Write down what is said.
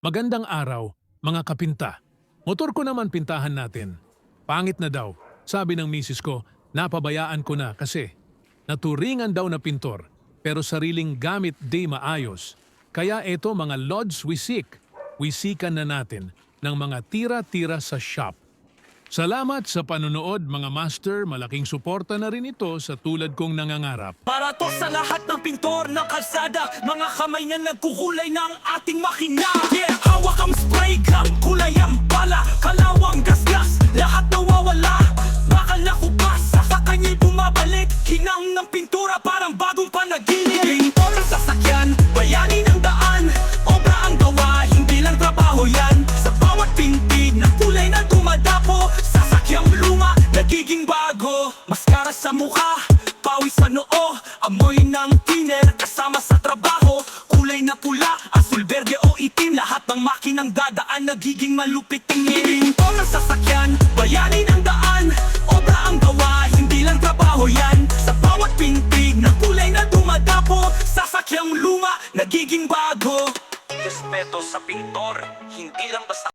Magandang araw, mga kapinta. Motor ko naman pintahan natin. Pangit na daw, sabi ng misis ko, napabayaan ko na kasi naturingan daw na pintor pero sariling gamit di maayos. Kaya eto mga Lods wisikan na natin ng mga tira-tira sa shop. Salamat sa panonood mga master, malaking suporta na rin ito sa tulad kong nangangarap. Para to sa lahat ng pintor ng kalsada, mga kamay na nagkukulay ng ating makina. Yeah, hawak ang spray gun, kulay ang bala, kalawang gasgas, lahat nawawala. Bakal na kupas, sa kanya'y bumabalik, hinang ng pintura parang bagong panaginip. Pintor ng sasakyan, bayani ng daan, obra ang gawa, hindi lang trabaho yan. Sa bawat pintig na kulay na dumadapo, sasakyang luma, nagiging bago. Maskara sa mukha, pawis sa noo, amoy ng tiner kasama sa trabaho. Kulay na pula, asul, berde o itim, lahat ng makinang dadaan nagiging malupit tingin. Pintor ng sasakyan, bayani ng daan, obra ang gawa, hindi lang trabaho yan. Sa bawat pintig na kulay na dumadapo, sasakyang luma, nagiging bago. Respeto sa pintor, hindi lang basta